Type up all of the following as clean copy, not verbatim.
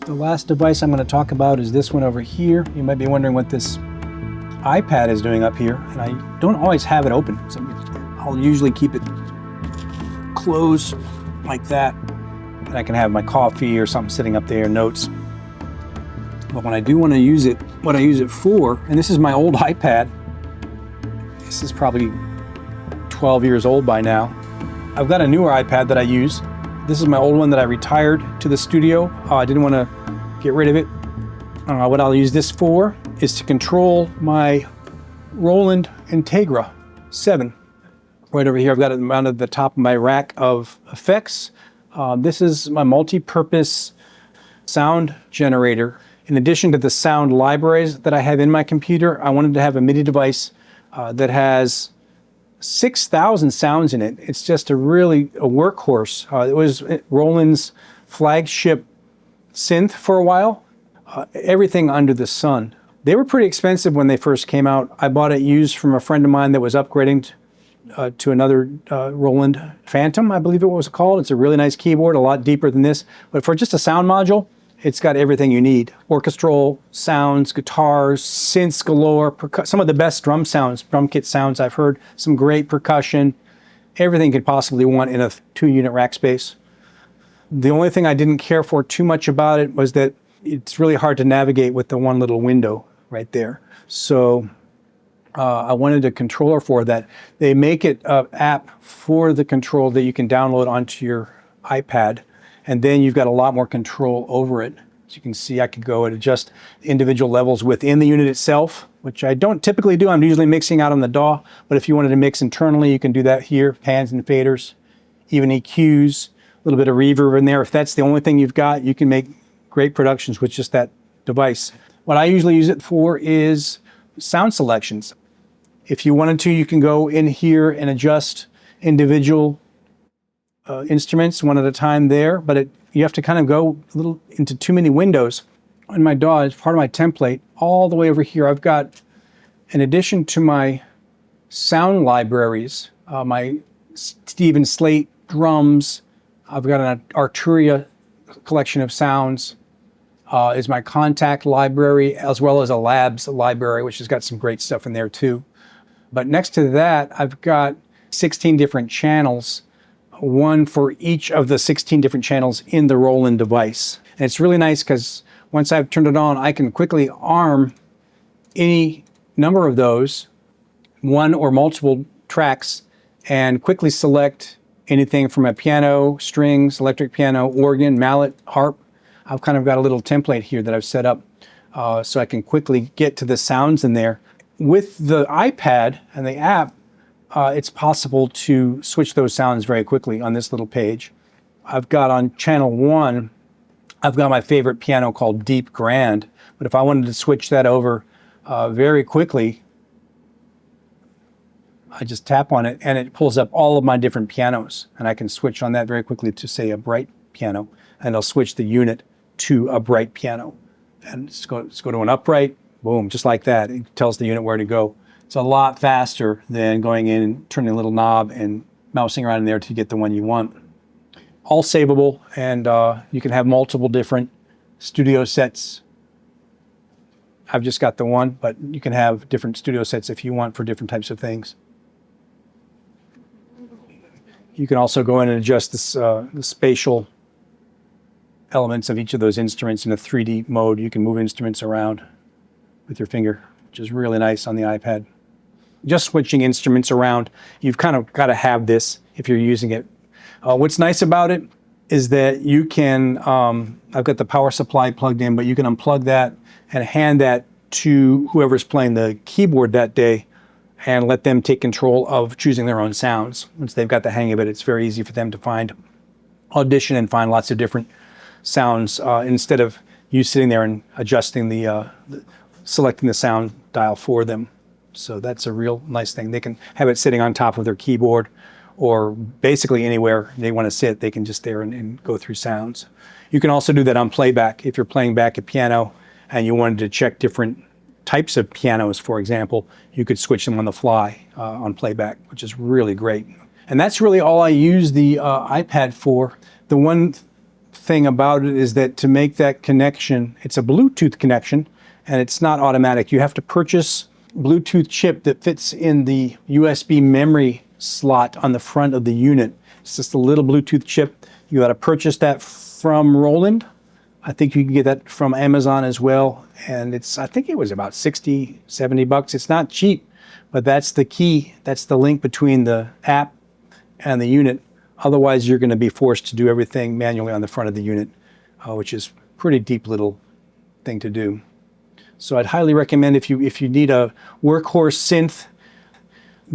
The last device I'm going to talk about is this one over here. You might be wondering what this iPad is doing up here, and I don't always have it open. So I'll usually keep it closed like that, and I can have my coffee or something sitting up there, notes. But when I do want to use it, what I use it for, and this is my old iPad. This is probably 12 years old by now. I've got a newer iPad that I use. This is my old one that I retired to the studio. I didn't want to get rid of it. What I'll use this for is to control my Roland Integra 7. Right over here, I've got it mounted at the top of my rack of effects. This is my multi-purpose sound generator. In addition to the sound libraries that I have in my computer, I wanted to have a MIDI device that has 6,000 sounds in it. It's just a workhorse. It was Roland's flagship synth for a while. Everything under the sun. They were pretty expensive when they first came out. I bought it used from a friend of mine that was upgrading to another Roland Phantom, I believe it was called. It's a really nice keyboard, a lot deeper than this. But for just a sound module, it's got everything you need. Orchestral sounds, guitars, synths galore, some of the best drum kit sounds I've heard, some great percussion, everything you could possibly want in a 2-unit rack space. The only thing I didn't care for too much about it was that it's really hard to navigate with the one little window right there. So I wanted a controller for that. They make it an app for the control that you can download onto your iPad. And then you've got a lot more control over it. As you can see, I could go and adjust individual levels within the unit itself, which I don't typically do. I'm usually mixing out on the DAW, but if you wanted to mix internally, you can do that here. Pans and faders, even EQs, a little bit of reverb in there. If that's the only thing you've got, you can make great productions with just that device. What I usually use it for is sound selections. If you wanted to, you can go in here and adjust individual instruments one at a time there, but you have to kind of go a little into too many windows. In my DAW, as part of my template, all the way over here, I've got, in addition to my sound libraries, my Stephen Slate drums, I've got an Arturia collection of sounds, is my contact library, as well as a labs library, which has got some great stuff in there too. But next to that, I've got 16 different channels, one for each of the 16 different channels in the Roland device. And it's really nice because once I've turned it on, I can quickly arm any number of those, one or multiple tracks, and quickly select anything from a piano, strings, electric piano, organ, mallet, harp. I've kind of got a little template here that I've set up so I can quickly get to the sounds in there. With the iPad and the app, it's possible to switch those sounds very quickly on this little page. I've got on channel 1, I've got my favorite piano called Deep Grand, but if I wanted to switch that over very quickly, I just tap on it and it pulls up all of my different pianos, and I can switch on that very quickly to, say, a bright piano, and I'll switch the unit to a bright piano. And let's go to an upright, boom, just like that. It tells the unit where to go. It's a lot faster than going in and turning a little knob and mousing around in there to get the one you want. All savable, and you can have multiple different studio sets. I've just got the one, but you can have different studio sets if you want for different types of things. You can also go in and adjust this, the spatial elements of each of those instruments in a 3D mode. You can move instruments around with your finger, which is really nice on the iPad. Just switching instruments around, you've kind of got to have this if you're using it. What's nice about it is that you can, I've got the power supply plugged in, but you can unplug that and hand that to whoever's playing the keyboard that day and let them take control of choosing their own sounds. Once they've got the hang of it, it's very easy for them to audition and find lots of different sounds instead of you sitting there and adjusting selecting the sound dial for them. So that's a real nice thing. They can have it sitting on top of their keyboard, or basically anywhere they want to sit, they can just there and go through sounds. You can also do that on playback. If you're playing back a piano and you wanted to check different types of pianos, for example, you could switch them on the fly on playback, which is really great. And that's really all I use the iPad for. The one thing about it is that to make that connection, it's a Bluetooth connection, and it's not automatic. You have to purchase a Bluetooth chip that fits in the USB memory slot on the front of the unit. It's just a little Bluetooth chip. You got to purchase that from Roland. I think you can get that from Amazon as well. And I think it was about 60, 70 bucks. It's not cheap, but that's the key. That's the link between the app and the unit. Otherwise, you're going to be forced to do everything manually on the front of the unit, which is a pretty deep little thing to do. So I'd highly recommend if you need a workhorse synth,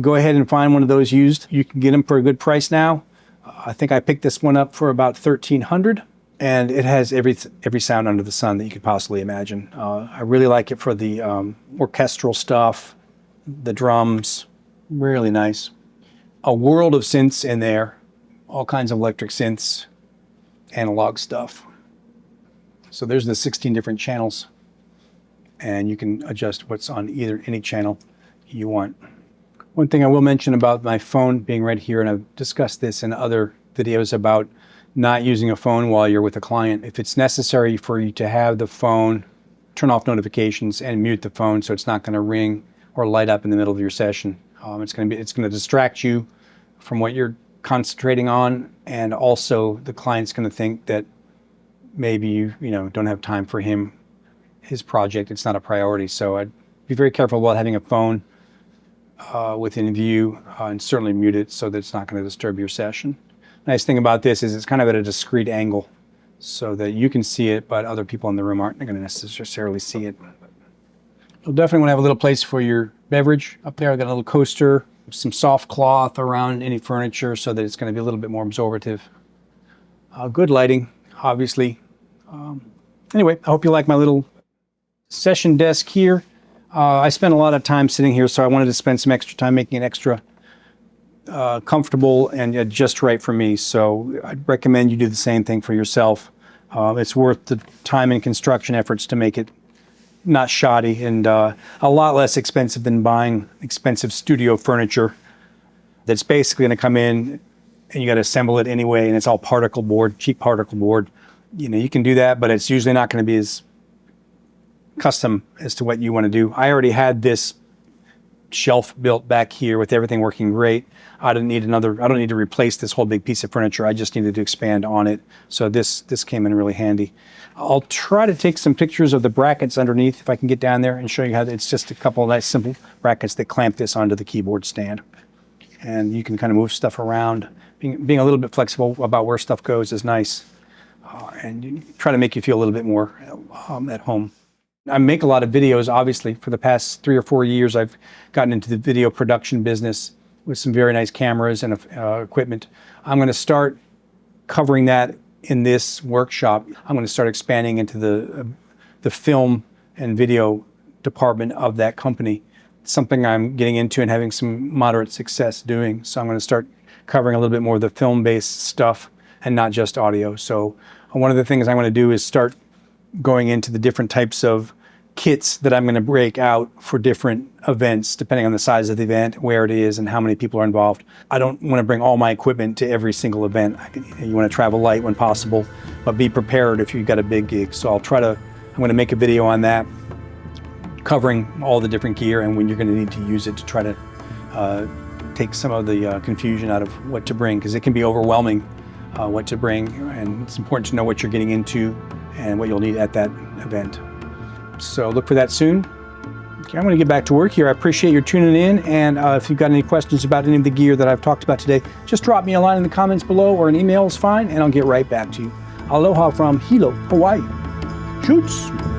go ahead and find one of those used. You can get them for a good price now. I think I picked this one up for about $1,300, and it has every sound under the sun that you could possibly imagine. I really like it for the orchestral stuff, the drums, really nice. A world of synths in there, all kinds of electric synths, analog stuff. So there's the 16 different channels, and you can adjust what's on any channel you want. One thing I will mention about my phone being right here, and I've discussed this in other videos about not using a phone while you're with a client. If it's necessary for you to have the phone, turn off notifications and mute the phone so it's not going to ring or light up in the middle of your session. It's going to distract you from what you're concentrating on, and also the client's going to think that maybe you don't have time for his project. It's not a priority. So I'd be very careful about having a phone within view, and certainly mute it so that it's not going to disturb your session. Nice thing about this is it's kind of at a discrete angle so that you can see it, but other people in the room aren't going to necessarily see it. You'll definitely want to have a little place for your beverage up there. I've got a little coaster, some soft cloth around any furniture so that it's going to be a little bit more absorptive. Good lighting, obviously. Anyway, I hope you like my little session desk here. I spent a lot of time sitting here, so I wanted to spend some extra time making it extra comfortable and just right for me. So I'd recommend you do the same thing for yourself. It's worth the time and construction efforts to make it not shoddy, and a lot less expensive than buying expensive studio furniture that's basically going to come in and you got to assemble it anyway, and it's all particle board, cheap particle board. You can do that, but it's usually not going to be as custom as to what you want to do. I already had this shelf built back here with everything working great. I don't need to replace this whole big piece of furniture. I just needed to expand on it. So this came in really handy. I'll try to take some pictures of the brackets underneath if I can get down there and show you how it's just a couple of nice simple brackets that clamp this onto the keyboard stand. And you can kind of move stuff around. Being a little bit flexible about where stuff goes is nice. And try to make you feel a little bit more at home. I make a lot of videos, obviously. For the past 3 or 4 years, I've gotten into the video production business with some very nice cameras and equipment. I'm going to start covering that in this workshop. I'm going to start expanding into the film and video department of that company. It's something I'm getting into and having some moderate success doing. So I'm going to start covering a little bit more of the film-based stuff and not just audio. So one of the things I want to do is start going into the different types of kits that I'm going to break out for different events, depending on the size of the event, where it is, and how many people are involved. I don't want to bring all my equipment to every single event. You want to travel light when possible, but be prepared if you've got a big gig. So I'm going to make a video on that, covering all the different gear and when you're going to need to use it to try to take some of the confusion out of what to bring, because it can be overwhelming what to bring, and it's important to know what you're getting into and what you'll need at that event. So look for that soon. Okay, I'm going to get back to work here. I appreciate your tuning in, and if you've got any questions about any of the gear that I've talked about today, just drop me a line in the comments below, or an email is fine, and I'll get right back to you. Aloha from Hilo, Hawaii. Shoots!